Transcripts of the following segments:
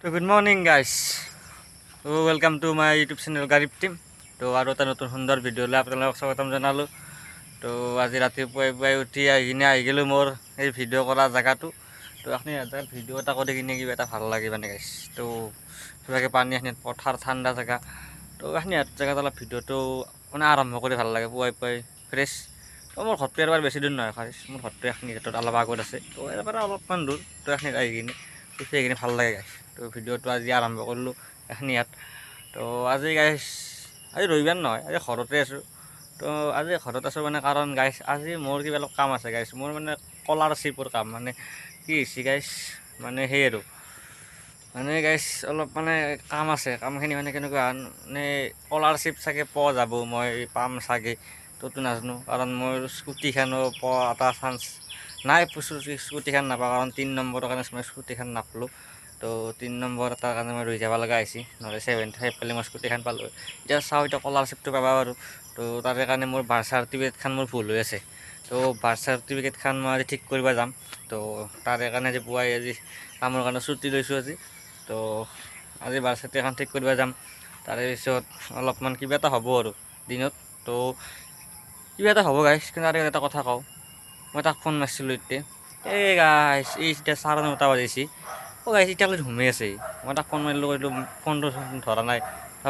Good morning guys. Welcome to my YouTube channel garib team. তো আৰু এটা নতুন সুন্দৰ ভিডিঅ'লৈ আপোনালোকক স্বাগতম জনালোঁ। তো আজি ৰাতিপুৱাই উঠি আহি গ'লোঁ মোৰ এই ভিডিঅ' কৰা জেগাটো। তো আপুনি এটা ভিডিঅ' এটা কৰি কিনে কিবা এটা ভাল লাগে মানে গাইছ। তো কিবাকৈ পানী এখিনিত পথাৰ ঠাণ্ডা জেগা। তো এইখিনি জেগাত অলপ ভিডিঅ'টো মানে আৰম্ভ কৰি ভাল লাগে পুৱাই ফ্ৰেছ। তো মোৰ ঘৰটো এবাৰ বেছি দূৰ নহয় গাইছ, মোৰ ঘৰটো এইখিনি ক্ষেত্ৰত অলপ আগত আছে। তো ইয়াৰ পৰা অলপমান দূৰ, তো এইখিনিত আহি কিনে সেইখিনি ভাল লাগে গাইছ। তো ভিডিঅ'টো আজি আৰম্ভ কৰিলোঁ এইখিনি ইয়াত। তো আজি গাইছ আজি ৰবিবাৰ নহয়, আজি ঘৰতে আছোঁ। তো আজি ঘৰত আছোঁ মানে কাৰণ গাইছ আজি মোৰ কিবা অলপ কাম আছে গাইছ, মোৰ মানে স্কলাৰশ্বিপৰ কাম। মানে কি হৈছে গাইছ, মানে সেই আৰু মানে গাইছ অলপ মানে কাম আছে। কামখিনি মানে কেনেকুৱা মানে স্কলাৰশ্বিপ চাগে পোৱা যাব, মই পাম চাগে। তোতো নাজানো কাৰণ মোৰ স্কুটিখনো পোৱা এটা চান্স নাই। স্কুটিখন নাপাওঁ কাৰণ 3 নম্বৰৰ কাৰণে মই স্কুটিখন নাপালোঁ। তো 3 নম্বৰ এটাৰ কাৰণে মই ৰৈ যাব লগা হৈছে, নহ'লে 75 পালে মই স্কুটিখন পালোঁ। এতিয়া চাওঁ এতিয়া স্কলাৰশ্বিপটো পাবা বাৰু। তো তাৰে কাৰণে মোৰ বাৰ্থ চাৰ্টিফিকেটখন মোৰ ভুল হৈ আছে। তো বাৰ্থ চাৰ্টিফিকেটখন মই আজি ঠিক কৰিব যাম। তো তাৰে কাৰণে আজি পুৱাই আজি কামৰ কাৰণে ছুটি লৈছোঁ আজি। তো আজি বাৰ্থ চাৰ্টিফিকেটখন ঠিক কৰিব যাম। তাৰে পিছত অলপমান কিবা এটা হ'ব আৰু দিনত। তো কিবা এটা হ'ব গাইছ, কিন্তু আৰু এটা কথা কওঁ, মই তাক ফোন মাৰিছিলোঁ এতিয়া। এই গাইছ এই এতিয়া 9:30 বাজিছে। গাইছ এতিয়ালৈ ঘুমেই আছে। মই তাক ফোন মাৰিলোঁ, কৈছিলোঁ ফোনটো ধৰা নাই।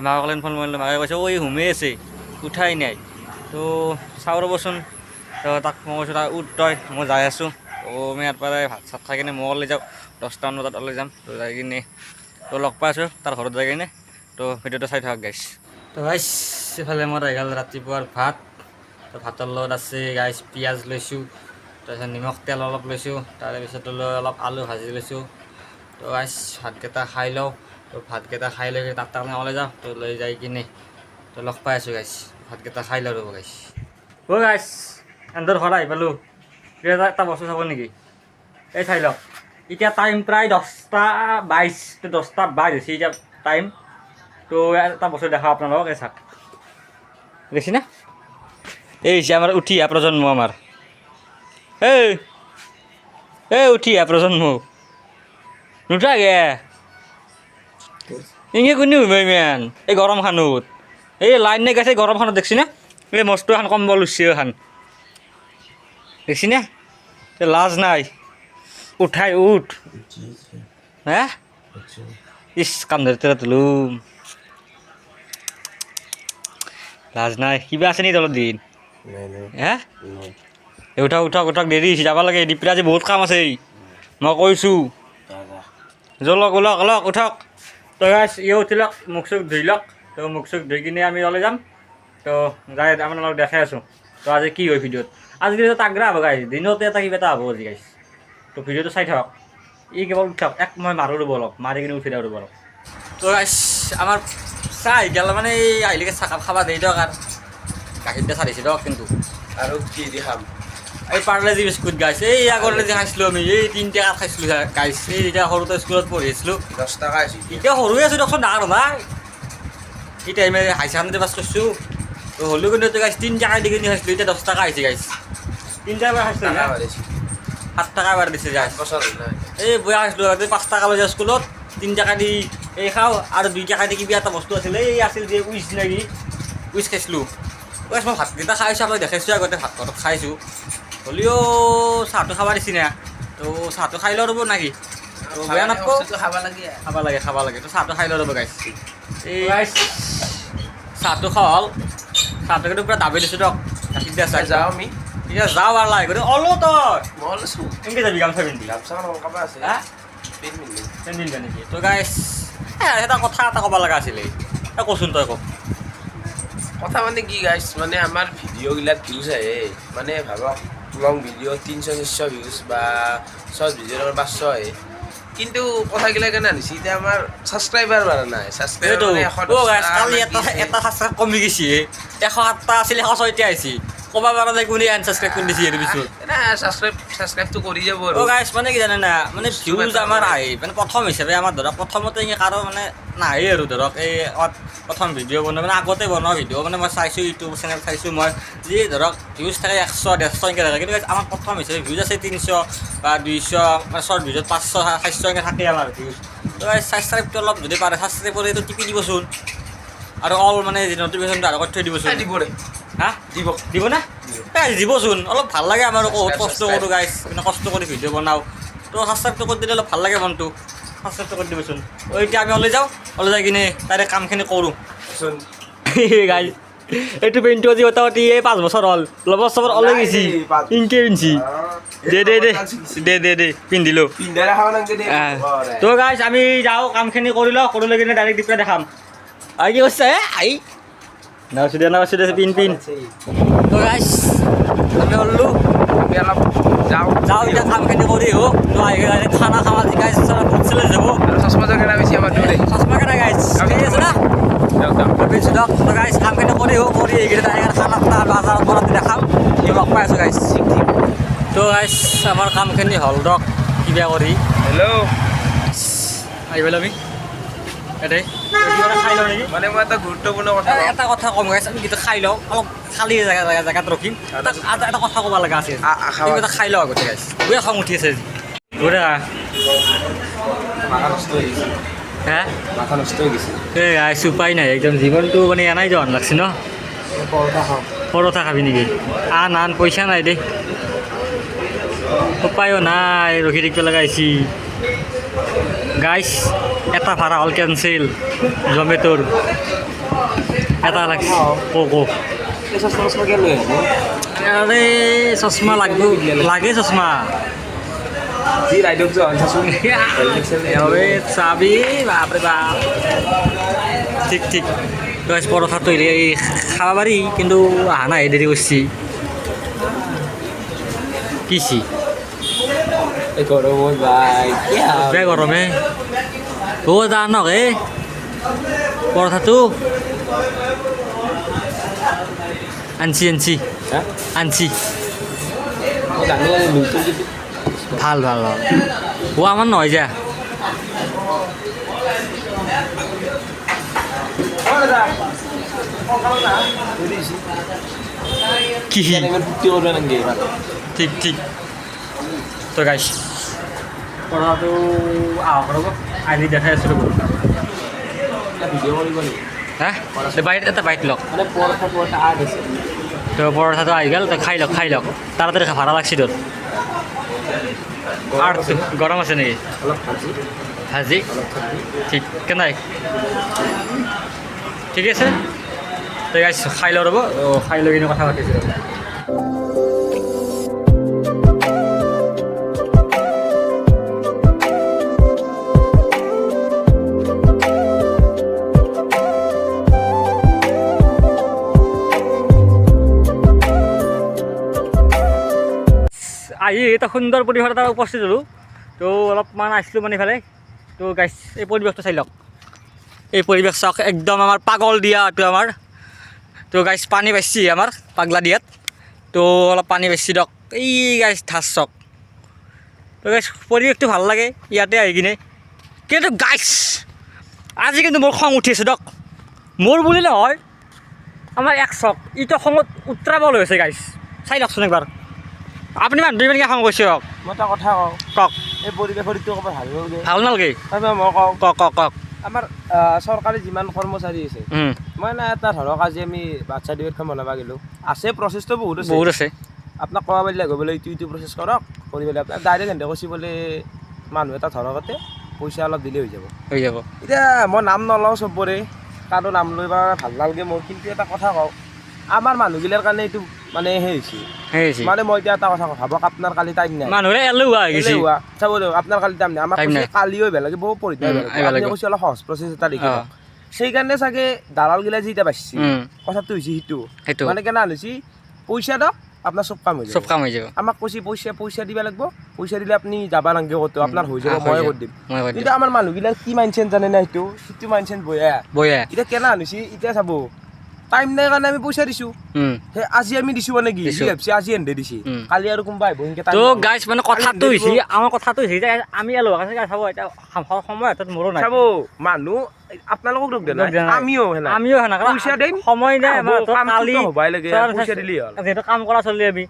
মাকক ক'লে ফোন মাৰিলোঁ, মাকে কৈছে এই ঘুমেই আছে, উঠাই নাই। তো চাওঁ ৰ'বচোন। তো তাক মই কৈছোঁ তাক উঠ তই, মই যাই আছোঁ। তো মই ইয়াৰ পৰাই ভাত চাত খাই কিনে মই ওলাই যাওঁ, 10টামান বজাত ওলাই যাম। তো যাই কিনে তো লগ পাই আছোঁ তাৰ ঘৰত যাই কিনে। তো ভিডিঅ'টো চাই থাকক গাইছ। তো গাইছ এইফালে মোৰ আহি গ'ল ৰাতিপুৱাৰ ভাত। তো ভাতৰ লগত আছে গাইছ পিঁয়াজ লৈছোঁ, তাৰপিছত নিমখ তেল অলপ লৈছোঁ, তাৰপিছত অলপ আলু ভাজি লৈছোঁ। তো গাইছ ভাতকেইটা খাই লওঁ। তো ভাতকেইটা খাই লৈ তাত তাৰমানে ওলাই যাওঁ। তো লৈ যাই কিনে তো লগ পাই আছোঁ গাইছ। ভাতকেইটা খাই লওঁ ৰ'ব গাইছ। গাইছ এন্দৰ ঘৰ আহি পালোঁ। এটা বস্তু চাব নেকি? এই চাই লওক, এতিয়া টাইম প্ৰায় 10:22। তো 10:22 হৈছে এতিয়া টাইম। তো এটা বস্তু দেখাওঁ আপোনালোকক, এই চাওক দেখছি না? এই হৈছে আমাৰ উঠি অহা প্ৰজন্ম আমাৰ। এই উঠি অহা প্ৰজন্ম নুঠাকে ইங்கே কোনে ইমান এই গৰমখানত এই লাইন নাই গাইছে। গৰমখানত দেখছি না? এই মস্ত এখন কম্বল উঠছে এখন, দেখছি না? লাজ নাই, উঠাই উঠ হে। ইছ কাম ধৰি তোলোম, লাজ নাই। কিবা আছে নি তলত দিন হে? উঠক উঠক উঠক, দেৰি হৈছে যাব লাগে। ডিপ্ৰা আজি বহুত কাম আছে মই কৈছোঁ। জলক ওলক অলক উঠক। তো গাইছ উঠি লওক, মুখ চুখ ধুই লওক। তো মুখ চুখ ধুই কিনে আমি ওলাই যাম। তো যাই আপোনালোকক দেখাই আছোঁ। তো আজি কি হয় ভিডিঅ'ত, আজি কিন্তু তাগৰা হ'ব গাইছ, দিনতে এটা কিবা এটা হ'ব আজি গাইছ। তো ভিডিঅ'টো চাই থাকক। কেৱল উঠক, মই মাৰোঁ ৰ'ব অলপ, মাৰি কিনে উঠি দিওঁ ৰ'ব অলপ। তো গাইছ আমাৰ চাহ আহি গ'ল মানে এই আহিলেকে চাহকাপ খাব দেই দিয়ক। আৰু গাখীৰ দিয়া চাহ দিছে দিয়ক, কিন্তু আৰু কি দি খাম? এই পাৰ্লেজি বিস্কুট গাইছ। এই আগতে যে খাইছিলোঁ আমি, এই 3 টাকাত খাইছিলোঁ গাইছ। এই যেতিয়া সৰুতে স্কুলত পঢ়ি আছিলোঁ 10 টকা আছিল। এতিয়া সৰুৱে আছোঁ দিয়কচোন, ডাঙৰ নাই। এতিয়া আমি হাই ছেকেণ্ডেৰী পাছ কৰিছোঁ। তো হ'লেও কিন্তু গাইছ 3 টাকা দি কিনি খাইছিলোঁ, এতিয়া 10 টকা হৈছে গাইছ। 3 টাকা খাইছিলোঁ, 7 টাকা বাঢ়ি দিছে গাইছ। এই বয়া খাইছিলোঁ 5 টাকা লৈ যাওঁ স্কুলত, 3 টাকা দি এই খাওঁ, আৰু 2 টাকা দি কিবা এটা বস্তু আছিল, এই আছিল যে উইচ নেকি, উইচ খাইছিলোঁ। মই ভাতকেইটা খাইছোঁ, আপোনাক দেখাইছোঁ আগতে ভাত খাইছোঁ। হ'লেও চাহটো খাব দিছি না। তো চাহটো খাই লওঁ ৰ'ব নাকি? তো বেয়া নাপাব, খাব লাগে। তো চাহটো খাই লওঁ ৰ'ব গাইছ। এই গাইছ চাহটো খোৱা হ'ল। চাহটো কিন্তু পূৰা দাবি দিছোঁ দিয়ক, গাখীৰ দিয়া চাহ। যাওঁ আমি, এতিয়া যাওঁ আৰু লাহে কৰি অলো তই মই লৈছোঁ। কেনেকৈ যাবি গামোচা পিন্ধি? গামোচা লগাব আছে পিন্ধিবা নেকি? তো গাইছ এটা কথা এটা ক'ব লগা আছিলে, তই কচোন, তই কওক। কথা মানে কি গাইছ, মানে আমাৰ ভিডিঅ'গিলাক ভিউজ আহে, মানে ভাবক লং ভিডিঅ' 300-400 ভিউজ বা শ্বৰ্ট ভিডিঅ'ৰ 500 আহে। কিন্তু কথাগিলা কেনে আনিছে, এতিয়া আমাৰ ছাবস্ক্ৰাইবাৰ বাঢ়া নাই। ছাবস্ক্ৰাইবাৰ এটা ছাবস্ক্ৰাইব কমি গৈছে, 107টা আছিল 106টা আহিছে। ক'ব পৰা নাই কোনে আনছাবস্ক্ৰাইব কৰি দিছে ইয়াৰ পিছত। ছাবস্ক্ৰাইবটো কৰি যাব আৰু গাইছ মানে কি জানে না, মানে ভিউজ আমাৰ আহে মানে প্ৰথম হিচাপে আমাৰ ধৰক প্ৰথমতে কাৰো মানে নাহে আৰু ধৰক এই প্ৰথম ভিডিঅ' বনোৱা মানে আগতে বনোৱা ভিডিঅ' মানে মই চাইছোঁ ইউটিউব চেনেল চাইছোঁ মই যি ধৰক ভিউজ থাকে 100-150 এনেকৈ থাকে কিন্তু আমাৰ প্ৰথম হিচাপে ভিউজ আছে 300 বা 200 মানে শ্বৰ্ট ভিডিঅ'ত 500-700 এনেকৈ থাকে আমাৰ ভিউজ তো ছাবস্ক্ৰাইবটো অলপ যদি পাৰে ছাবস্ক্ৰাইব কৰি এইটো টিপি দিবচোন আৰু অল মানে নটিফিকেশ্যনটো আৰু কৰি থৈ দিবচোন হা দিব না দিবচোন অলপ ভাল লাগে আমাৰ বহুত কষ্ট কৰোঁ গাইছ মানে কষ্ট কৰি ভিডিঅ' বনাওঁ তো ছাবস্ক্ৰাইবটো কৰি দিলে অলপ ভাল লাগে মনটো ছাবস্ক্ৰাইবটো কৰি দিবচোন এতিয়া আমি ওলাই যাওঁ ওলাই যাই কিনে তাৰে কামখিনি কৰোঁ গাইছ এইটো পেইণ্টটো আজি মোটামুটি 5 বছৰ হ'ল বছৰ ওলাই গৈছি ইনকে পিন্ধছি দে পিন্ধিলোঁ তো গাইছ আমি যাওঁ কামখিনি কৰি লওঁ কৰি লৈ কিনে ডাইৰেক্ট দিপে দেখাম আৰু কি কৈছে আই নাওচি দে পিন তো গাইছ আমি ওলালোঁ আমি অলপ যাওঁ এতিয়া কামখিনি কৰি হোক তো আহি খানা খাৱা আজি গাইছ ফুড চেলে যাব চশমা কেনা বেছি আমাৰ চশমা কেনা গাইছ ঠিক আছে না বেছি দিয়ক তো গাইছ কামখিনি কৰি হোক কৰি এইকেইটা খানা বাজাৰত বনাতে দেখাম লগ পাই আছোঁ গাইছ তো গাইছ আমাৰ কামখিনি হ'ল দিয়ক কিবা কৰি হেল্ল' আহিব আমি এটাই খাই লওঁ নেকি মানে মই এটা গুৰুত্বপূৰ্ণ কথা এটা কথা ক'ম গাইছ আমি কিন্তু খাই লওঁ অলপ খালী জেগাত ৰখিম এটা কথা ক'ব লগা আছে এটা খাই লওঁ আগতে গাইছ বুঢ়া খং উঠি আছে বুঢ়া হে মাথা নষ্ট হৈ গৈছে এই গাইছ উপায় নাই একদম জীৱনটো মানে এনাই যোৱা লাগছে ন পৰঠা খাবি নেকি আন পইচা নাই দেই উপায়ো নাই ৰখি থাকিব লগা হৈছে গাইছ এটা ভাড়া হ'ল কেঞ্চেল জমেটোৰ এটা লাগছে আৰে চশমা লাগে চশমা চাবি বাপৰে বাপ ঠিক গাইছ পৰঠাটো খাব পাৰি কিন্তু অহা নাই দেৰি কৰিছে কিছি গৰমে জানক পৰঠাটো আনছি ভাল আমাৰ নহয় যা কি ঠিক তো গাইছ পঢ়াটো আহক ৰ'ব আজি দেখাই আছোঁ ৰ'ব হা এটা বাইট লওক তো পৰঠাটো আহি গ'ল তই খাই লওক তাড়াতাড়ি ভাড়া লাগছি তোৰ আৰু গৰম আছে নেকি ভাজি ঠিক কেনাই ঠিক আছে তই গাইছ খাই লওঁ ৰ'ব খাই লৈ কিনে কথা পাতিছোঁ ৰ'ব আহি এটা সুন্দৰ পৰিৱেশ এটা উপস্থিত হ'লোঁ তো অলপমান আহিছিলোঁ মানে ইফালে তো গাইছ এই পৰিৱেশটো চাই লওক এই পৰিৱেশ চাওক একদম আমাৰ পাগল দিয়া এইটো আমাৰ তো গাইছ পানী পাইছি আমাৰ পাগলা দিয়াত তো অলপ পানী পাইছি দিয়ক এই গাইছ ধাচ চাওক তো গাইছ পৰিৱেশটো ভাল লাগে ইয়াতে আহি কিনে কিন্তু গাইছ আজি কিন্তু মোৰ খং উঠি আছে দিয়ক মোৰ বুলি নহয় আমাৰ এক চক ইটো খঙত উত্তৰাব লৈ আছে গাইছ চাই লওকচোন একবাৰ আপুনি মানুহ ইমানকৈ খং কৰিছে কওক মই এটা কথা কওক এই পৰিৱেশৰ ঋতু ক'ব ভাল নালাগে মই কওক আমাৰ চৰকাৰী যিমান কৰ্মচাৰী আছে মই না এটা ধৰক আজি আমি বাচ্ছা ডিবেটখন বনাব গ'লোঁ আছে প্ৰচেছটো বহুত আছে আপোনাক ক'ব পাৰিলে বোলে ইটো প্ৰচেছ কৰক কৰি পেলাই আপোনাক ডাইৰেক্ট হেণ্ডে কৈছে বোলে মানুহ এটা ধৰকতে পইচা অলপ দিলে হৈ যাব এতিয়া মই নাম নলওঁ চবৰে কাৰো নাম লৈ বা ভাল নালাগে মোৰ কিন্তু এটা কথা কওঁ আমাৰ মানুহগিলাৰ কাৰণে এইটো মানে হৈছে মানে মই এতিয়া এটা কথা ভাবক আপোনাৰ কালি টাইম নাই মানুহে এলেহুৱা হৈ গৈছে চাব দিয়ক আপোনাৰ কালি টাইম নাই আমাৰ কালিও বেয়া লাগে বহুত পঢ়ি আপুনি কৈছে অলপ সহজ প্ৰচেছ এটা দেখি সেইকাৰণে চাগে দালালগিলা যি এতিয়া পাইছে কথাটো হৈছে সেইটো মানে কেনে হৈছে পইচা দিয়ক আপোনাৰ চব কাম হৈ যাব আমাক কৈছে পইচা দিব লাগিব পইচা দিলে আপুনি যাব নালাগে ক'তো আপোনাৰ হৈ যাব মই কৰি দিম কিন্তু আমাৰ মানুহগিলাৰ কি মাইণ্ডছেট জানে না সেইটো মাইণ্ডছেট বয়া এতিয়া কেনে হৈছে এতিয়া চাব টাইম নাই কাৰণে আমি পইচা দিছো হুম হে আজি আমি দিছো মানে কি দিছো। ভাবছি আজি এন্দে দিছি কালি আৰু কোনবা আহিব ইনকে তো গাইছ মানে কথাটো হৈছে আমাৰ কথাটো হৈছে যে আমি আলো আছে চাব এটা সময় হাতত মোৰো নাই চাব মানুহ আপোনালোকক দুখ দেনা আমিও হেনা আমিও হেনা পইচা দিম সময় নাই আমাৰ হাতত কামটো কালি হবাই লাগে পইচা দিলি হ'ল যেহেতু কাম কৰা চলি আমি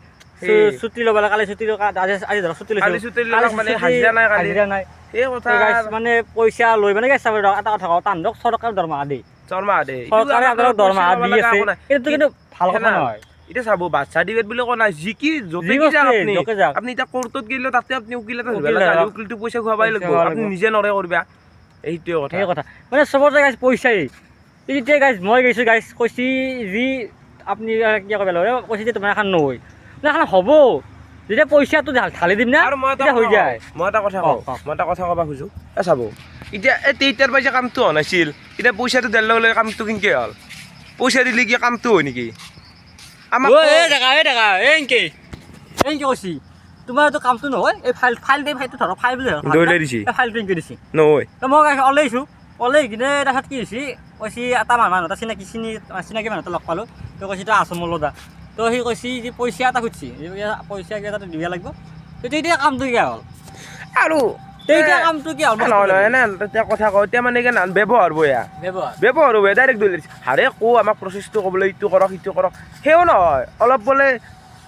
ছুটি ল'ব লাগে কালি ছুটি আজি ধৰক ছুটি লৈছো কালি ছুটি লওক মানে হাজিৰা নাই কালি হাজিৰা নাই এই কথা গাইছ মানে পইচা লৈ মানে গাইছ চাব এটা কথা কওঁ তান্দক চৰকাৰে দৰমহা দেই শৰ্মা দে চৰকাৰে আপোনাক দৰমহা দি আছে এইটো কিন্তু ভাল কথা নহয় এটা চাব বাচ্চা সার্টিফিকেট বলে কোন নাই জি কি যতে কি যাক আপনি এটা কোর্টত গেলে তাতে আপনি উকিল এটা ধরবা লাগে উকিলটো পয়সা খুৱাবাই লাগব আপনি নিজে নৰে কৰবা এইটোৱে কথা এই কথা মানে সবতে গাইছ পইচাই এতিয়া গাইছ মই গৈছো গাইছ কৈছি যি আপনি কি কব লাগে কৈছি যে তোমাৰ এখন নই না এখন হ'ব যেতিয়া পইচাটো ঢালি দিম না আৰু মই এটা হৈ যায় মই এটা কথা কবা খুজো এ চাব এতিয়া এই 23 পইচা কামটো হনাছিল এতিয়া পইচাটো দেৰ লগে কামটো কিনকে হল পইচা দিলে কি কামটো হয় নেকি আমাক এই দেখা এনকে কৈছি তোমাৰ তো কামটো নহয় এই ফাইল দে ফাইলটো ধৰ ফাইল বুলি দৌলে দিছি এই ফাইলটো কিনকে দিছি নহয় তো মই ওলাইছো ওলাই কিনে তাত কি হৈছে কৈছি এটা মানুহ এটা চিনাকি মানুহ এটা লগ পালো তো কৈছি তই আছমল দা তো সি কৈছি যে পইচা এটা খুজিছি পইচা এটা দিব লাগিব তো তেতিয়া কামটো কি হ'ল আৰু তেতিয়া কামটো কি হ'ল নহয় না তেতিয়া কথা কওঁ এতিয়া মানে কি নান ব্যৱহাৰ বয়া ব্যৱহাৰ বয়া ডাইৰেক্ট দৌলে দিছি হাৰে কো আমাক প্ৰচেছটো ক'বলৈ ইটো কৰক সিটো কৰক সেও নহয় অলপ বোলে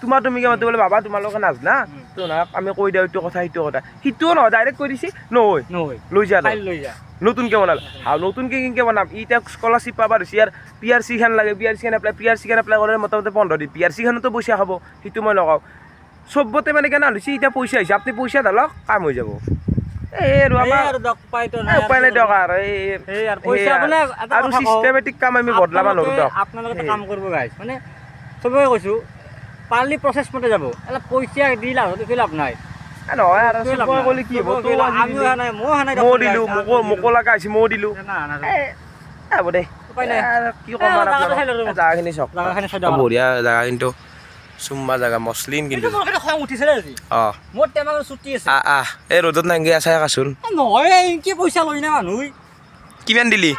তুমিকে মাতি বোলে বাবা তোমালোকে নাজনা তো না আমি কৈ দিওঁ এইটো কথা সিটো কথা সিটোও নহয় ডাইৰেক্ট কৈ দিছি নহয় লৈ যা নতুনকে বনাল নতুনকে কিনকে বনাম ইটা স্কলাৰশ্বিপ পাবা দিছি আৰ পিআৰসি খান লাগে পিআৰসি খান এপ্লাই কৰে মোটামুটি 15 দিন পিআরসি খানতো পইচা খাব সিটো মই নকওঁ সবতে মানে কেনা হৈছে এতিয়া পইচা আহিছে আপুনি পইচা ঢালক কাম হৈ যাব আৰু চিষ্টেমেটিক কাম আমি বদলাব নোৱাৰো দিয়ক আপোনালোকে কাম কৰিব গাইছ মানে চবকে কৈছো পাৰ্লি প্ৰচেছ মতে যাব এলা পইচা দি লাভ নাই নহয় আৰু চবকে ক'লে কি হ'ব মই দিলোঁ মোকো লগা হৈছে মই দিলোঁ হ'ব দে কি ক'ম জাগাখিনি চাওক বঢ়িয়া জাগা কিন্তু চুম্মা জাগা মছলিন কিন্তু খং উঠিছে আজি অঁ মোৰ টেমাৰ ছুটি আছে এই ৰ'দত নাংগে আছাই কাচোন নহয় কি পইচা লৈ না মানুহ কিমান দিলি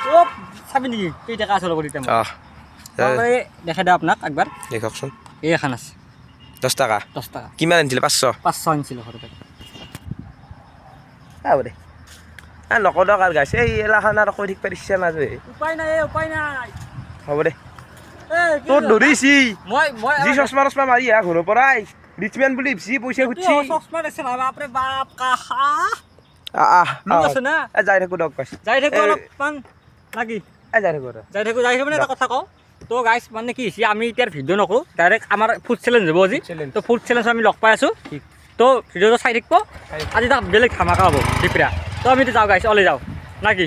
চব চাবি নেকি কেইটকা আছে লগত টেমা অঁ দেখাই দিওঁ আপোনাক একবাৰ দেখকচোন এই এখন আছে 10 টকা কিমান আনিছিলে 500 আনিছিলোঁ ঘৰতে হ'ব দে নকদক আৰু গাইছে এই এলাখান আৰু কৈ থাকিব ইচ্ছা নাযায় উপায় নাই হ'ব দে তোৰ ধৰিছি মই যি চশমা মাৰি আহ ঘৰৰ পৰাই ৰিচমেন বুলি ভাবছি পইচা খুজিছি চশমা দেখছে না বাপৰে বাপ কাহা আছে না যাই থাকো দক গাইছ যাই থাকো অলপমান লাগি যাই থাকো মানে এটা কথা কওঁ তো গাইছ মানে কি হৈছে আমি এতিয়া ভিডিঅ' নকৰোঁ ডাইৰেক্ট আমাৰ ফুড চেলেঞ্জ হ'ব আজি তো ফুড চেলেঞ্জ আমি লগ পাই আছোঁ তো ভিডিঅ'টো চাই থাকিব আজি তাক বেলেগ ধামাকা হ'ব দিপৰা তো আমি যাওঁ গাইছ ওলাই যাওঁ নাকি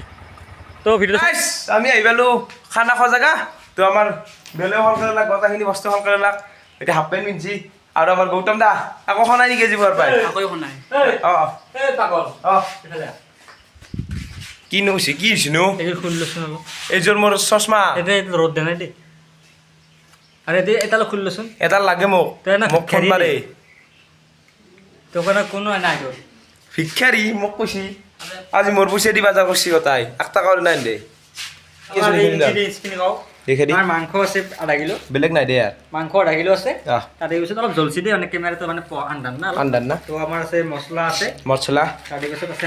তো ভিডিঅ'টো আমি আহি পালোঁ খানা খোৱা জেগা তো আমাৰ বেলেগ সলকাৰে লাগ গোটেইখিনি বস্তু সলকাৰে লাগ এতিয়া হাফ পেণ্ট পিন্ধছি আৰু আমাৰ গৌতম দা আকৌ খনাই নেকি আজি বাৰ পাই কিনো হৈছে কি হৈছে নো এইযোৰ মোৰ চশমা ৰ'দ দে নাই দেই আৰে দে এটালৈ খুলিলোচোন এটা লাগে মোক ফোন মাৰে তোৰ কাৰণে কোনো নাই তোৰ ভিক্ষাৰী মোক কৈছি আজি মোৰ পইচা দি বজাৰ কৰিছি গতাই 1 টকা নাই দে মাংস আছে আধা কিলো বেলেগ নাই দে মাংস আধা কিলো আছে তাতে পিছত অলপ জলচি দে মানে কেমেৰাটো মানে আন্দান না তো আমাৰ আছে মছলা আছে তাতে পিছত আছে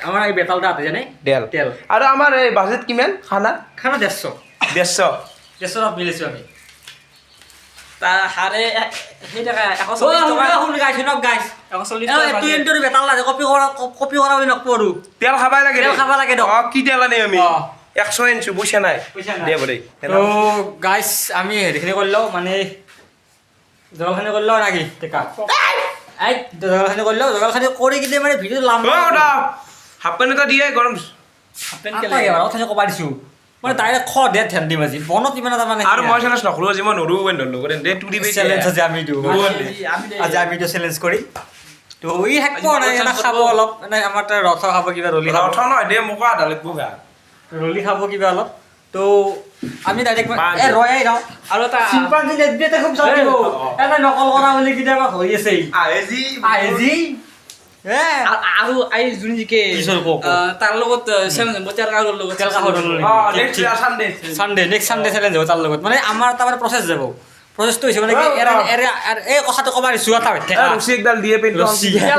আমাৰ এই বেতালটা আছে জানে তেল আৰু আমাৰ এই বাজেট কিমান খানা 150 মিলিছো আমি তা হাৰে সেই টাকা 140 টকা শুন গাইছ নক গাইছ 140 টকা তুই এন্টৰ বেতাল লাগে কপি কৰা বুলি নকৰো তেল খাবা লাগে দক কি তেল আনি আমি 100 এনছো পইচা নাই দে বৰে তো গাইছ আমি হেৰিখিনি কৰিলো মানে জলখানি কৰিলো নাকি টেকা এই জলখানি কৰি কিনে মানে ভিডিও লাম হাফ পেণ্ট এটা দিয়ে গৰম হাফ পেণ্ট কেলে কথা কবা দিছো মানে ডাইৰেক্ট খ দে ধ্যান দিম আজি বনত ইমান এটা মানে আৰু মই চেলেঞ্জ নকৰো আজি মই নৰু বেন ধৰলো কৰে দে টু দি চেলেঞ্জ আজি আমি দিও আজি আমি তো চেলেঞ্জ কৰি তো ই হেক পৰে এটা খাব অলপ মানে আমাৰ তাৰ ৰথ খাব কিবা ৰলি ৰথ নহয় দে মোক আধা লাগব গা ৰলি খাব কিবা অলপ তো আমি ডাইৰেক্ট এ ৰয়াই যাও আৰু এটা চিম্পাঞ্জি লেডিতে খুব চলিব এটা নকল কৰা বুলি কিবা হৈ আছে আহেজি আৰু আই যোনজিকে তাৰ লগত চেলেঞ্জ হ'ব তেল কাগজৰ লগত চানডে নেক্সট চানডে চেলেঞ্জ হ'ব তাৰ লগত মানে আমাৰ তাৰমানে প্ৰচেছ যাব প্ৰচেছটো হৈছে মানে এই কথাটো ক'ব দিছোঁ এটা ৰছী একডাল দিয়ে পেণ্টটো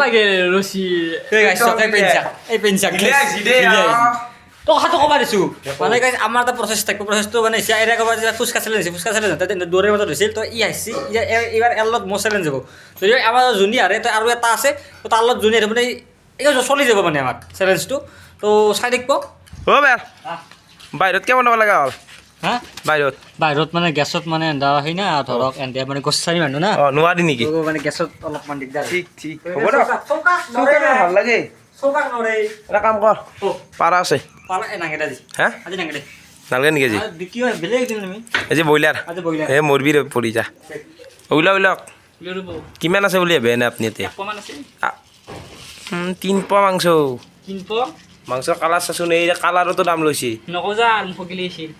লাগে ৰছী এই পেঞ্চাক তো কথাটো ক'ব দিছোঁ মানে আমাৰ এটা প্ৰচেছ থাকিব প্ৰচেছটো মানে হৈছে এৰিয়া ক'ব যে ফুচকা চেলেঞ্জ তাতে দৌৰৰ মাজত হৈছিল তো ই আহিছে এইবাৰ ইয়াৰ লগত মোৰ চেলেঞ্জ হ'ব যদি আমাৰ যোনী আৰে তো আৰু এটা আছে তো তাৰ লগত যোনী মানে এই চলি যাব মানে আমাৰ চেলেঞ্জটো তো চাই থাকিব বাহিৰত কিয় বনাব লগা হ'ল হা বাহিৰত মানে গেছত মানে এন্ধা সেই না ধৰক এন্ধা মানে গছাৰী মানুহ না নোৱাৰি নেকি মানে গেছত অলপমান দিগদাৰ ঠিক হ'ব দে ভাল লাগে এটা কাম কৰ পাৰা আছে হা নালাগে নেকি আজি এই ব্ৰইলাৰ এই মৰবি পৰি যা ওলাওক কিমান আছে বুলি ভাবে এনে আপুনি এতিয়া 3 পোৱা মাংস কালাৰ চাচোন এই কালাৰতো দাম লৈছে নকজা মুখগিলি আছিল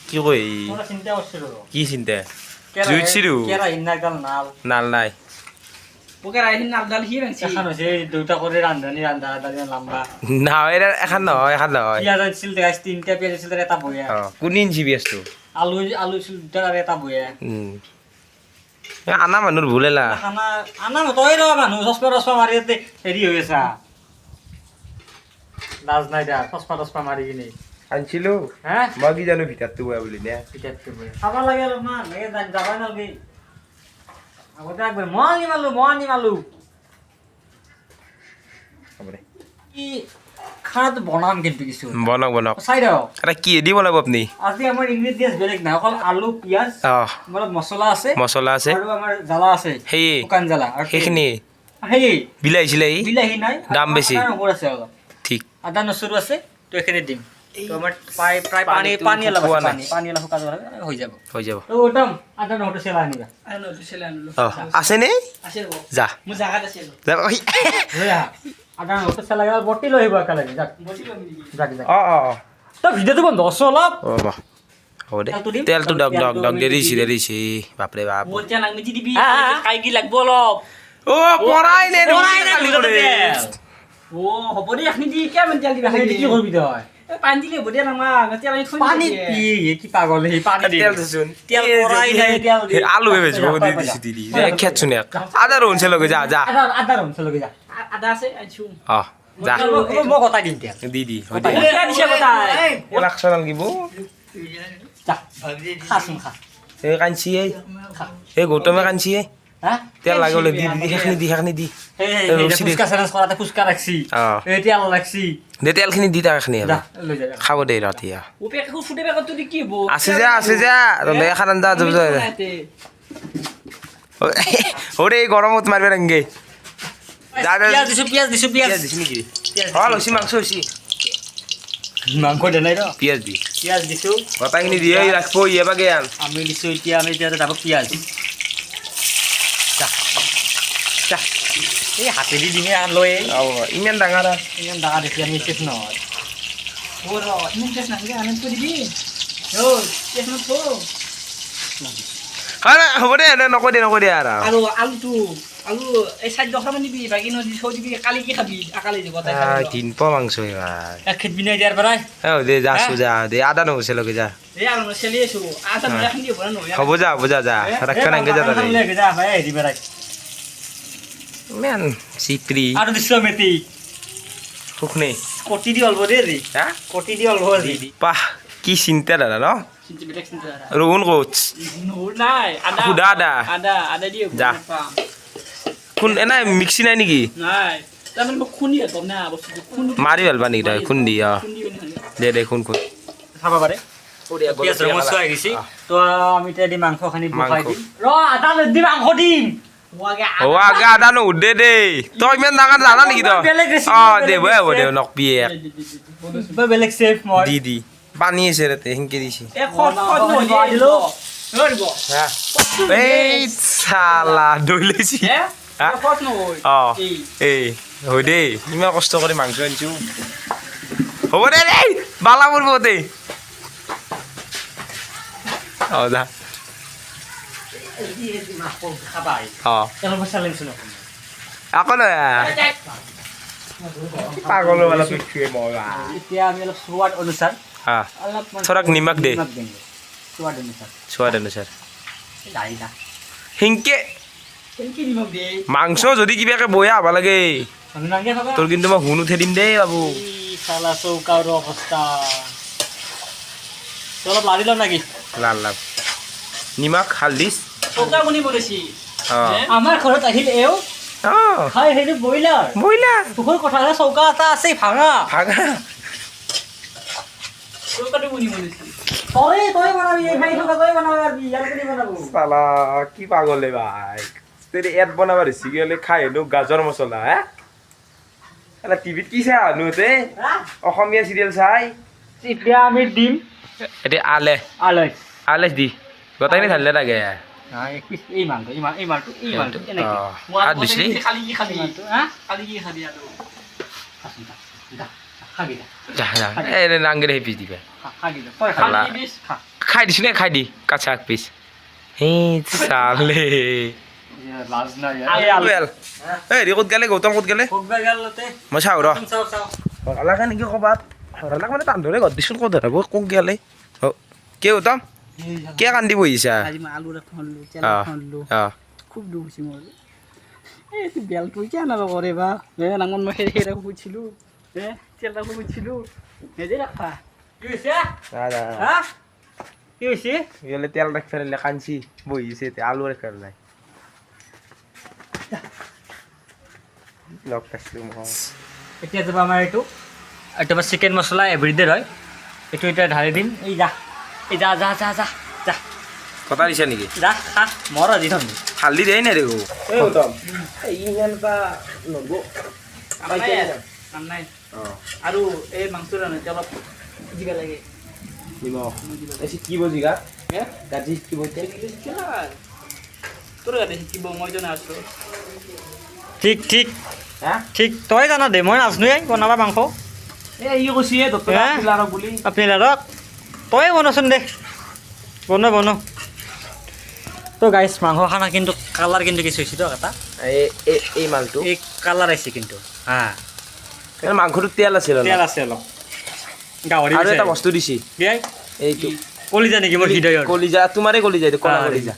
কি কয় কি চিন্তা জুইছিলো নাল নাই পোকে ৰাইহি নালডাল হি ৰাঞ্চি এখন হৈছে দুটা কৰি ৰান্ধনি লম্বা নহয় এখন নহয় পিঁয়াজ আছিল গাইছ 3টা পিঁয়াজ আছিল এটা বয়া কোন ইঞ্চি পিঁয়াজটো আলু আছিল দুটা আৰু এটা বয়া আনা মানুহৰ ভুল এলা আনা তই ৰ মানুহ চচপা মাৰি হেৰি হৈ আছে লাজ নাই দা চচপা মাৰি কিনে আনছিলো হা মই কি জানো ভিতৰটো বয়া বুলি নে খাব লাগে অলপমান যাবাই নালাগে আগতে একবাৰ মই আনিমালো কি খানাটো বনাম কিন্তু কিছু বনাওক চাই দিয়ক এটা কি দি বনাব আপুনি আজি আমাৰ ইনগ্ৰেডিয়েন্টছ বেলেগ নাই অকল আলু পিঁয়াজ অলপ মছলা আছে আৰু আমাৰ জ্বালা আছে সেই শুকান জ্বালা আৰু সেইখিনি সেই বিলাহী নাই দাম বেছি নহৰু আছে অলপ ঠিক আদা নহৰু আছে তো এইখিনি দিম তো আমাৰ প্ৰায় পানী অলপ আছে পানী অলপ শুকান হৈ যাব তো একদম আদা নহৰু চেলা আনিবা আছে নে যা মোৰ জাগাত আছিল আদা নহৰু চেলা বটি লৈ আহিব একেলগে যাক তই ভিডিঅ'টো বন্ধ কৰছ অলপ হ'ব দে তেলটো ডক দেৰিছে বাপৰে বাপ মোৰ তেল আঙুঠি দিবি খাই কি লাগব অলপ পৰাই নে হ'ব দে এখনি দি কেমন তেল দিবা কি কৰিবি তই পানী দিলে হ'ব দে আমাৰ তেল আনি থৈ পানী কি পাগল সেই পানী তেল দেচোন তেল পৰাই নাই তেল আলু বেচিব দি খেতচোন আদা ৰঞ্চে লগে যা আদা ৰঞ্চে লগে যা আদা আছে আইছো যা মই কথা দিম দিয়া দি হয় দে লাকছন লাগিব যা খাচোন খা এই কাঞ্চি এই গৌতমে কাঞ্চি হা তেল লাগে বলে দি সেইখিনি দি ফুচকা চেলেঞ্জ কৰাতে ফুচকা ৰাখছি এতিয়া ৰাখছি দে তেলখিনি দি তাক এখনি লৈ যা খাব দে ৰাতি ওপেকে ফুটে বেগত দি কি হ'ব আছে যা তলে এখন আন্দা যাব ওরে গরমত মারবে রঙ্গে পিঁয়াজ দিছো নেকি লছি মাংস হইছি মাংস দে নাই ৰ পিঁয়াজ দিছো গটাখিনি দিয়ে রাখবো এবাগে আন আমি দিছো এতিয়া যাব পিঁয়াজ এই হাতেদি দিনে আন লৈ ইমান ডাঙৰ দেখি আমি চেফ নহয় ইমান টেষ্ট নালাগে আনি থৈ দিবি টেষ্ট নথ হ'ব দে নকৈ দে আৰু আলুটো আলু এই 4 মান দিবি বাকি নদি থৈ দিবি কালি কি খাবি আকালি দিব তাই 3 পোৱা মাংস এবাৰ এক খেত বিনাই দিয়াৰ পৰাই দে যা দে আদা নহছে লগে যা এই আৰু নচলি আছো আদা নখান দিব না নহয় হ'ব যা ৰাখা নাংগে যা তাৰে লগে যা ভাই হেৰি বেৰাই মেন চিত্ৰি আৰু দিছো মেতি সুখনে কটি দি অলব দে ৰে হা কটি দি অলব দি পাহ কি চিন্তা দাদা ন চিন্তা বেলেগ চিন্তা ৰোহন কোচ নহৰ নাই আদা দি যা কোন এনা মিক্সি নাই নেকি নাই তাৰমানে মই খুন্দি আছো না বস্তুটো খুন্দি মাৰি ভাল পানি তই খুন্দি দে খুন খাব পাৰে পিঁয়াজ ৰঙচুৱা হৈ গৈছে তো আমি এতিয়া দি মাংসখিনি বহাই দিম ৰ আদা দি মাংস দিম আগে আদা নুদে দেই তই ইমান ডাঙৰ জানা নেকি তই দে হ'ব দে নকপিয়ে বেলেগ চেফ মই দি পানী আছে ৰেতে সেনকে দিছে এই চালা দৈ লৈছি হয় দেই ইমান কষ্ট কৰি মাংস আনিছো হ'ব দে দেই বালা পৰব দে যা অঁ Kalau masalah itu nak. আকৌ নহয় পাগল वाला পিঠে মজা Itu আমি অলপ সোৱাদ অনুসাৰ হা অলপমান থোৰাক নিমখ দে সোৱাদ অনুসাৰ সোৱাদ অনুসাৰ দাই না হিংকে কেনকে নিমখ দে মাংস যদি কিবাকে বয়া হ'ব লাগে আমি নাগে খাবা তোৰ কিন্তু মই হুন উঠে দিম দেই বাবু সালা চৌকাৰ অৱস্থা অলপ লাৰি লম নাকি লাল লাল নিমখ হালধি চৌকা বনি বলেছি অঁ আমাৰ ঘৰত আহিল এও অঁ খাই সেইটো ব্ৰইলাৰ ব্ৰইলাৰ তোৰ কথা চৌকা এটা আছে ভাঙা ভাগা চৌকাটো বনি বলেছি তই বনাবি এই ভাই থকা তই বনাবি আৰু ইয়াৰ কোনে বনাব সালা কি পাগলে ভাই তেৰি এড বনাব ৰেচিপি হ'লে খাই হেনো গাজৰ মছলা হে এটা টিভিত কি চাই আনোতে অসমীয়া চিৰিয়েল চাই এতিয়া আমি দিম এতিয়া আলে আলৈ আলে দি গোটাইনি ঢালিলে লাগে এই মাংটো এনেকে অঁ হাত দিছিলি খালি কি খাবি হা খালি কি খাবি আৰু খাবি যা যা এই নাংগেৰে সেই পিচ দিবা খাবি তই খালি খালা। দিছ খাই দিছি নে খাই দি কাঁচা এক পিচ সেই চালে লাজ নাই বেল এই হেৰি ক'ত গ'লে গৌতম ক'ত গ'লে ককবা গালতে মই চাওঁ ৰ চাও হৰালাকে নেকি ক'ৰবাত হৰালাক মানে তান্ধৰে ঘৰত দিছোন ক'ত হৰাব ক'ত গ'লে কি গৌতম কিয় কান্দি বহিছা আজি মই আলু এখন লো তেল অঁ এখন লো অঁ খুব দুখ হৈছে মোৰ এই বেলটো কিয় নকৰে বা নাঙত মই সেই খুজিছিলোঁ তেল খুজিছিলোঁ নিজে ৰাখা কি হৈছে দাদা হা কি হৈছে ইয়ালে তেল ৰাখি ফেলে কাঞ্চি বহিছে এতিয়া আলু ৰাখি ফেলে লগ পাইছিলোঁ মই এতিয়া যাব আমাৰ এইটো আমাৰ চিকেন মছলা এভৰিডে হয় এইটো এতিয়া ঢালি দিম এই যা যা যা যা যা যা কথা দিছা নেকি যা খা মৰ আজি থম হালধি দেই নাই দেখো এই গৌতম ইমান এটা নব কাম নাই অঁ আৰু এই মাংসটো ৰান্ধোতে অলপ দিব লাগে নিমখ এই শিকিব জিগা গাজি শিকিব তোৰ গাতে শিকিব মই জনা আছোঁ ঠিক ঠিক হা ঠিক তই জানা দে মই নাজনোৱে বনাবা মাংস এই কৈছি ডক্টৰ হে? বুলি আপুনি লাৰক তই বনাচোন দে বনো তো গাইছ মাংস খানা কিন্তু কালাৰ কিন্তু কিছু হৈছে তো এটা এই মালটো এই কালাৰ আহিছে কিন্তু হা মাংসটো তেল আছিল তেল আছে অলপ গাহৰি আৰু এটা বস্তু দিছি এইটো কলিজা নেকি মোৰ হৃদয়ৰ কলিজা তোমাৰে কলিজা এইটো কলা কলিজা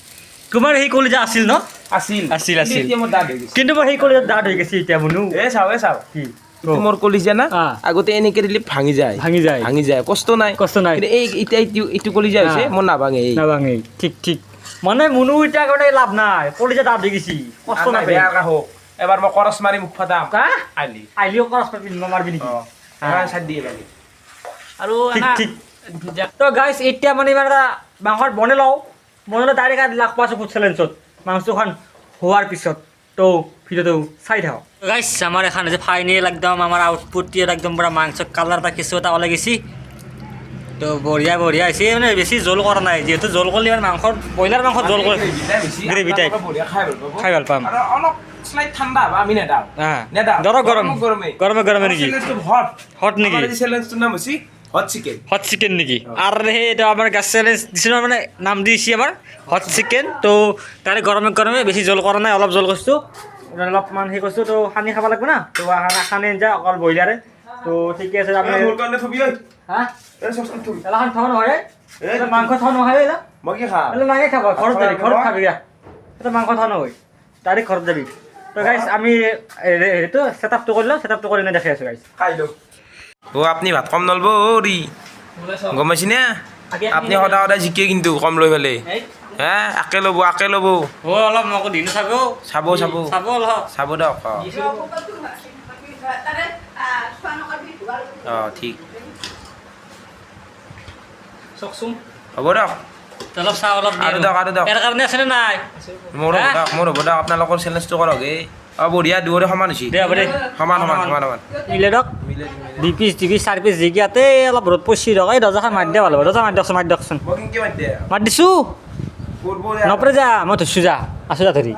তোমাৰ সেই কলিজা আছিল ন আছিল আছিল। এতিয়া মোৰ দাঁত হৈ গৈছে কিন্তু মোৰ সেই কলিজা ডাঠ হৈ গৈছে এতিয়া মনো চাও কি এইটো মোৰ কলিজা না আ। আগতে এনেকে দিলে ভাঙি যায় ভাঙি যায় কষ্ট নাই কষ্ট নাই কিন্তু এই এতিয়া এইটো কলিজা হৈছে মোৰ নাভাঙে এই নাভাঙে ঠিক মানে মনো এতিয়া কাৰণে লাভ নাই কলিজা ডাঠ হৈ গৈছে কষ্ট নাই বেয়া হোক এবাৰ মই কৰচ মাৰি মুখ ফাটাম আলি আহিলেও খৰচ পাবি মাৰবি নেকি চাই দিয়ে লাগে আৰু ঠিক তো গাইছ এতিয়া মানে ইমান এটা মাংসত বনাই ডাইৰেক্ট লাখ পাইছোঁ ফুড চেলেঞ্জত মাংসখন হোৱাৰ পিছত তো ভিডিঅ'টো চাই থাকক গাইছ আমাৰ এখন আছে ফাইনেল একদম আমাৰ আউটপুট একদম পুৰা মাংস কালাৰ এটা কিছু এটা ওলাই গৈছে তো বঢ়িয়া হৈছে মানে বেছি জোল কৰা নাই যিহেতু জোল কৰিলে মানে মাংসৰ ব্ৰইলাৰ মাংসত জোল কৰি গ্ৰেভি টাইপ খাই ভাল পাম অলপ স্লাইট ঠাণ্ডা বা আমি নেদাও ধৰক গৰমে নেকি হট নেকি চেলেঞ্জটোৰ নাম হৈছে হট চিকেন নেকি আৰু সেইটো আমাৰ গাছ চেলেঞ্জ দিছিলোঁ মানে নাম দিছে আমাৰ হট চিকেন তো তাৰে গৰমে বেছি জোল কৰা নাই অলপ জোল কৰিছোঁ অলপমান সেই কৰিছোঁ তো সানি খাব লাগিব না তো সানি যায় অকল ব্ৰইলাৰে তো ঠিকে আছে আপুনি হা এলাখন থোৱা নহয় মাংস থোৱা নহয় মই কি খাম নাগে খাব ঘৰত যাবি ঘৰত খাবি এটা মাংস থোৱা নহয় ডাইৰেক্ট ঘৰত যাবি তো গাইছ আমি সেইটো ছেটআপটো কৰি দেখাই আছোঁ গাইছ খাই লওঁ আপুনি ভাত কম নলব ৰি গম পাইছি নে আপুনি সদায় জিকে কিন্তু কম লৈ পেলাই হে একে ল'ব অলপ মোক দিন চাব দিয়ক অঁ ঠিক চকচোন হ'ব দিয়ক অলপ চাওঁ অলপ আৰু দিয়ক ইয়াৰ কাৰণে আছেনে নাই মোৰ হ'ব দিয়ক আপোনালোকৰ চেলেঞ্জটো কৰক অঁ বঢ়িয়া দুৱৰে সমান হৈছে দে হ'ব দে সমান মিলে দিয়ক 2 পিচ 4 পিচ যি ইয়াতে অলপ ৰ'দ পৰিছে দিয়ক এই দৰ্জাখন মাৰি দিয়া ভাল হ'ব দৰ্জা মাৰি দিয়কচোন মাৰি দিছোঁ নপৰে যা মই ধৰিছোঁ যা আছোঁ যা ধৰি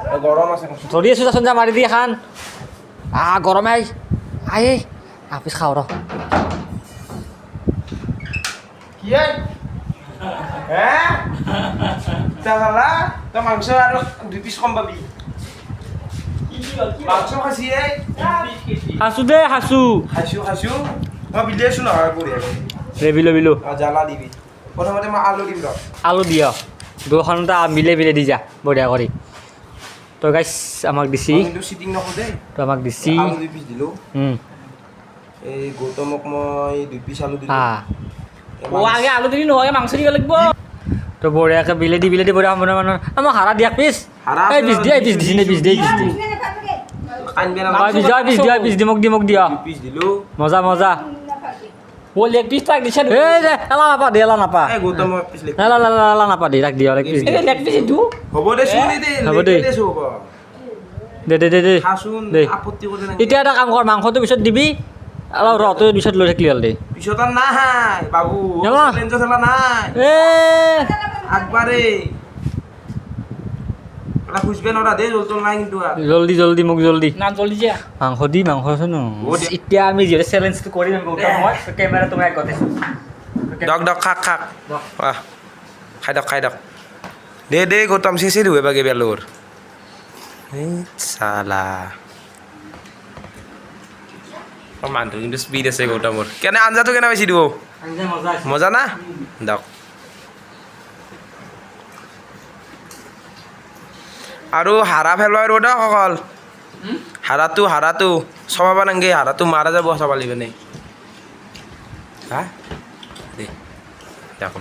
আছোঁ যাচোন যা মাৰি দি এখন গৰমে আই পিছ খাওঁ ৰ কি দুটা খালা তই মাংস আৰু 2 পিচ কম পাবি মাংস খাইছি এই হাসু দে হাসু খাইছো মই বিলেছো নহয় বঢ়িয়াকে লেবিলো বিলো জ্বালা দিবি প্ৰথমতে মই আলু দিম ৰ আলু দিয় দুখনটা মিলে মিলে দি যা বঢ়িয়া কৰি তো গাইছ আমাক দিছি কিন্তু সিটিং নখদে তো আমাক দিছি আলু 2 পিচ দিলো এই গৌতমক মই 2 পিচ আলু দিলো ও আগে আলু দিলি নহয় মাংস দিব লাগিব তো বঢ়িয়াকে বিলে দি বঢ়িয়া মানে মানে আমাক হাৰা দিয়া পিছ এই পিছ দিয়া পিছ দিছি নে পিছ দি কানবে না পিছ দি মোক দিয়া 2 পিচ দিলো মজা মজা ও লেগ পিস তাক দিছে এই দে এলা নাপা এই গৌতম পিছ লেগ এলা নাপা দে ৰাখ দিয়া লেগ পিছ এই লেগ পিস দু হ'ব দে শুনি দে হ'ব দে। হ'ব দে খাচোন দে আপত্তি কৰে না এতিয়া এটা কাম কৰ মাংসটো পিছত দিবি অলপ ৰহটো পিছত লৈ থাকিলি হ'ল দে পিছত আর নাই বাবু এলা। চ্যালেঞ্জ খেলা নাই এ একবারে এটা খুঁজবে নরা দে জলতল নাই কিন্তু আর জলদি মোক জলদি না জলদি যা মাংস আছে ন হ'ব দে। এতিয়া আমি যিহেতু চেলেঞ্জটো কৰিম গৌতম মই কেমেৰা তোমাক গতাইছো ডক খাক বাহ খাই দক দে গৌতম শেষে ধুয়ে বাগে বেলোর সালা মানুহ কিন্তু স্পীড আছে গৌতমৰ কেনে আঞ্জাটো কেনে পাইছি দিব মজা না দক আৰু হাৰা ফেলবা আৰু দক অকল হাৰাটো চবাব নাংগে হাৰাটো মাৰা যাব চবালি মানে হা দে দক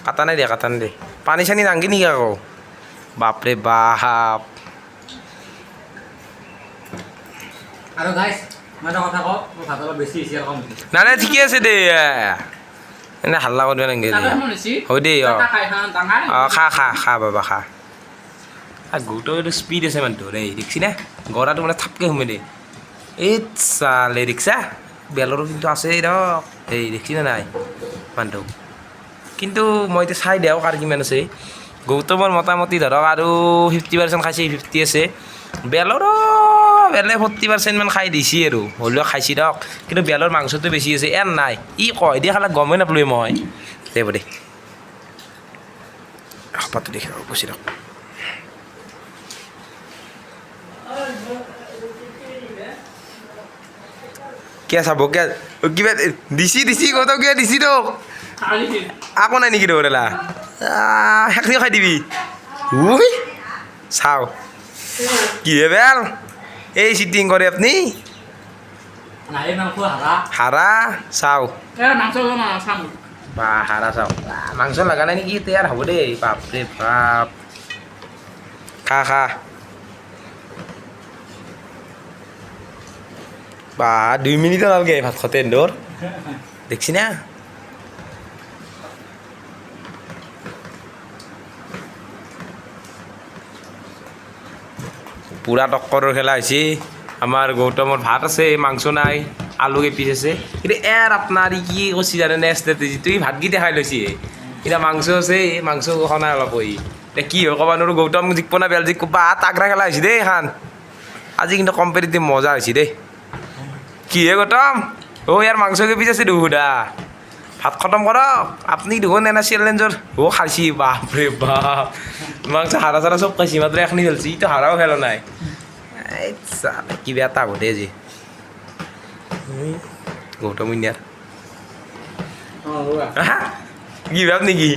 কাটা নাই দে পানী চানী নাংগি নেকি আকৌ বাপৰে বাপ আৰু গাইছ মই এটা কথা কওঁ মোৰ ভাত অলপ বেছি হৈছে কম নাই ঠিকে আছে দে এনে হাল্লা কৰিব নাংগে দে হয় দেই খা বাবা খা গোটো এইটো স্পীড আছে মানুহটো দেই দেখিছি না গৰাটো মানে থাপকে সোমাই দে এই চালে দেখিছা বেলৰো কিন্তু আছে ধৰক এই দেখিছি না নাই মানুহটো কিন্তু মই এতিয়া চাই দিওঁ কাৰ কিমান আছে গৌতমৰ মোটামুটি ধৰক আৰু 50% খাইছে 50 আছে বেলৰো বেলে 40% মান খাই দিছি আৰু হ'লেও খাইছি ধৰক কিন্তু বেলৰ মাংসটো বেছি আছে এন নাই ই কয় দিয়া খালে গমেই নাপালোঁ মই দে পাতো দেখি গুচি দিয়ক কিয় চাব কিবা দিছি গৌতম কিবা দিছি তোক আকৌ নাই নেকি দৌৰেলা সেইখিনি খাই দিবি উই চাও কিহে বেল এই চিটিং কৰে আপুনি হাৰা চাও বা হাৰা চাও মাংস লগা নাই নেকি তৈয়াৰ হ'ব দেই বাপৰে বাপ খা বা 2 মিনিট নালাগে ভাত খাওঁতে দৌৰ দেখছি না পুৰা টক্কৰৰ খেলা হৈছে আমাৰ গৌতমৰ ভাত আছে মাংস নাই আলু কেপিচ আছে কিন্তু আপোনাৰ কি কৈছে জানে ষ্ট্ৰেটেজিটো ভাতকেইটা খাই লৈছে এতিয়া মাংস আছে মাংস খনাই অলপ এতিয়া কি হয় ক'ব নোৱাৰোঁ গৌতম জিকব না বেল জিকব বা তাগৰা খেলা হৈছে দেই এখন আজি কিন্তু কম্পেৰিটিভ মজা হৈছে দেই কিহে গৌতম ইয়াৰ মাংস কেপিচ আছে দুহুদা ভাত খতম কৰক আপুনি দেখোন এনে চেলেঞ্জৰ খাইছি বাপৰে বাপ মাংস হাৰা চাৰা চব খাইছি মাত্ৰ এখনি খেলছি ইটো হাৰাও খেলা নাই কিবা এটা হ'ব দে আজি গৌতম ইণ্ডিয়াৰ কি ভাব নেকি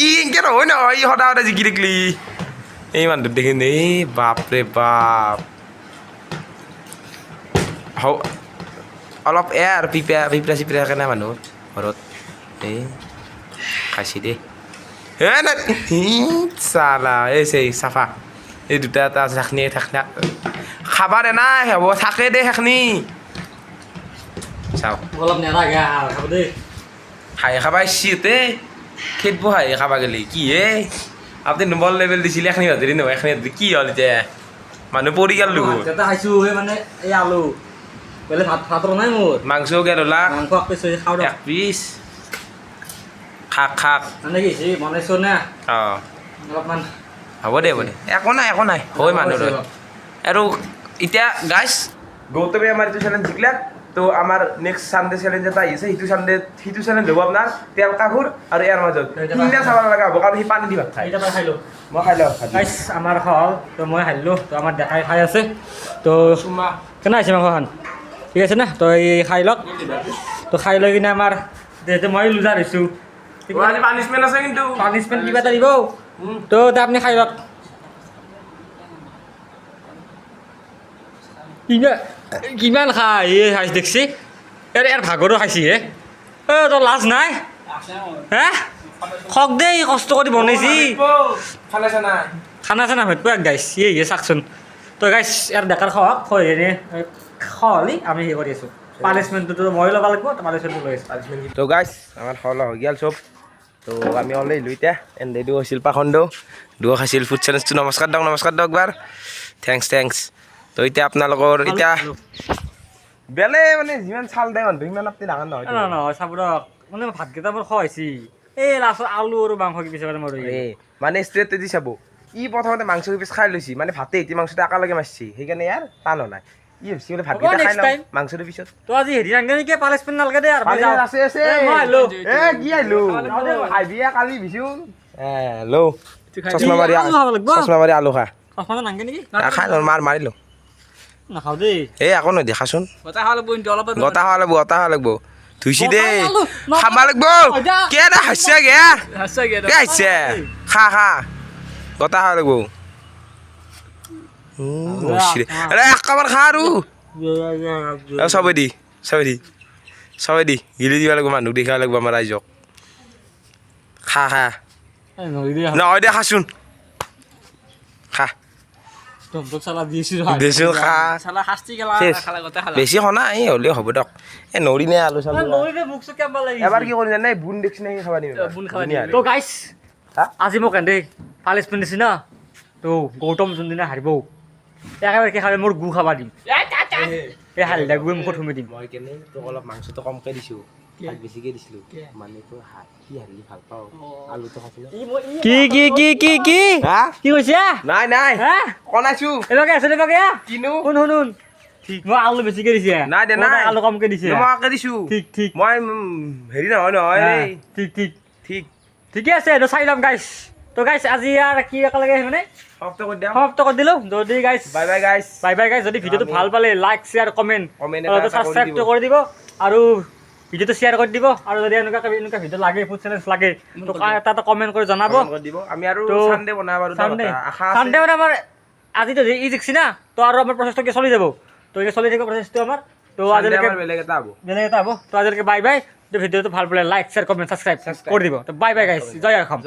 ই এনেকৈ নহয় নহয় ই সদায় জিকি থাকিলি এই মানুহটোক দেখি এই বাপৰে বাপ অলপ আৰু পিপৰা চিপৰা থাকে না মানুহৰ ঘৰত এই খাইছি দেই চালা এই চাফা এই দুটা এটা আছে সেইখিনি খাবা দে নাই হ'ব থাকে দে সেইখিনি চাওঁ অলপ নেলাগে খাব দেই হাঁহি খাবা ইচ্ছিতে খেদব হাঁহি খাবা গেলি কি হে আপুনি নম্বৰ লেভেল দিছিলে এখিনি ভাতৰি নহয় এখিনি কি হ'ল এতিয়া মানুহ পৰি গ'ল দেখোন এটা খাইছোঁ মানে এই আলু বেলেগ ভাত নাই মোৰ মাংস গেল ওলা মাংস এক পিছ খাওঁ এক পিচ খাক খাক মানে কি সি বনাইছো না অঁ অলপমান হ'ব দে একো নাই হয় মানুহ আৰু এতিয়া গাইছ গৌতমে আমাৰ এইটো চেলেঞ্জ জিকিলে তো আমাৰ নেক্সট চানডে চেলেঞ্জ এটা আহিছে সিটো চেলেঞ্জ হ'ব আপোনাৰ তেল কাপোৰ আৰু ইয়াৰ মাজত তিনিটা চাব লগা হ'ব কাৰণ সি পানী দি ভাত খায় এইটা খাই লো মই খাই লওঁ গাইছ আমাৰ হ'ল তো মই হাৰিলোঁ তো আমাৰ দেখাই খাই আছে তো কেনে আছে মাংসখন ঠিক আছে না তো এই খাই লওক তো খাই লৈ কিনে আমাৰ যিহেতু মই লুজাৰ হৈছোঁ পানিছমেণ্ট আছে কিন্তু পানিছমেণ্ট কিবা এটা দিব তো আপুনি খাই লওক কিমান খাই খাইছ দেখছি ইয়াৰ ভাগৰো খাইছি হে তোৰ লাজ নাই হে খক দেই কষ্ট কৰি বনাইছি খানা চানা ভাত পোৱা গাইছ ইয়ে চাকচোন তই গাইছ ইয়াৰ ডেকাৰ খওক খৈ কিনে খলি আমি সেই কৰি আছোঁ পানিছমেণ্টটো মই ল'ব লাগিব পানিছমেণ্টটো লৈ আছোঁ তো গাইছ আমাৰ খোৱা হৈ গ'ল চব তো আমি ওলাই আহিলোঁ এতিয়া এণ্ডেডিও হৈছিল পাখণ্ডও দুও খাইছিল ফুড চেলেঞ্জটো নমস্কাৰ দিয়ক একবাৰ থেংকছ তো এতিয়া আপোনালোকৰ এতিয়া বেলে মানে যিমান চাল দে মানুহ সিমান আপুনি ডাঙৰ নহয় নহয় চাব দিয়ক মানে ভাতকেইটা মোৰ খোৱাইছি এই লাষ্টত আলু আৰু মাংস পিছে মোৰ মানে ষ্ট্ৰেটেজি চাব ই প্ৰথমতে মাংস পিছ খাই লৈছি মানে ভাতে এতিয়া মাংসটো একেলগে মাৰিছি সেইকাৰণে ইয়াৰ টান নাই ই ভাবছি বোলে ভাতকেইটা খাই লওঁ মাংসটো পিছত তো আজি হেৰি নাংগে নেকি পানিছমেণ্ট নালাগে দে আৰু আছে কি আহিলোঁ আহিবিয়া কালি বিচোন লো চশমা মাৰি আলু খা নাংগে নেকি খাই ল মাৰিলোঁ নাখাওঁ দেই এই আকৌ নহয় দেখাচোন গতা খাব লাগিব কিন্তু অলপ গতা খাব লাগিব ধুইছি দেই খাব লাগিব কেনে হাসছে গে কে হাসছে খা গতা খাব লাগিব একেবাৰে খা আৰু চবে দি গিলি দিব লাগিব মানুহক দেখাব লাগিব আমাৰ ৰাইজক খা নহয় দে খাচোন খা দেছো খা বেছি খনা এই হ'লেও হ'ব দিয়ক এই নৰি নে আলু চালু এবাৰ কি কৰি জানে বুন দেখছি নাই খাবা দিম তো গাইছ আজি মোক এনে পানিছমেণ্ট দিছি না তো গৌতম যোনদিনা হাৰিব একেবাৰে কি খাবে মোৰ গু খাবা দিম এই হালিদা গুৱে মুখত সুমি দিম মই কেনে তোক অলপ মাংসটো কমকৈ দিছোঁ বেছিকৈ দিছিলোঁ মানে তোৰ কি হালি ভাল পাওঁ আলুটো খাইছিলোঁ কি কৈছে নাই কনাইছোঁ এনেকৈ আছে নেকি কিনো শুন মই আলু বেছিকৈ দিছে নাই দে নাই আলু কমকৈ দিছে মই আকে দিছোঁ ঠিক মই হেৰি নহয় ঠিক ঠিকে আছে এইটো চাই ল'ম গাইছ তো গাইছ আজি আৰু কি একেলগে মানে সমাপ্ত কৰি দিলোঁ যদি গাইছ বাই বাই গাইছ যদি ভিডিঅ'টো ভাল পালে লাইক শ্বেয়াৰ কমেণ্ট ছাবস্ক্ৰাইবটো কৰি দিব আৰু ভিডিঅ'টো শ্বেয়াৰ কৰি দিব আৰু যদি এনেকুৱা ভিডিঅ' লাগে ফুড চেলেঞ্জ লাগে তো এটা কমেণ্ট কৰি জনাব আমি আৰু চানডে বনাব চানডে মানে আমাৰ আজিতো ই জিকছি না তো আৰু আমাৰ প্ৰচেছটো চলি যাব তো এতিয়া চলি থাকিব প্ৰচেছটো আমাৰ তো আজিলৈকে বেলেগ এটা হ'ব তো আজিলৈকে বাই বাই ভিডিঅ'টো ভাল পালে লাইক শ্বেয়াৰ কমেণ্ট ছাবস্ক্ৰাইব কৰি দিব তো বাই বাই গাইছ জয় অসম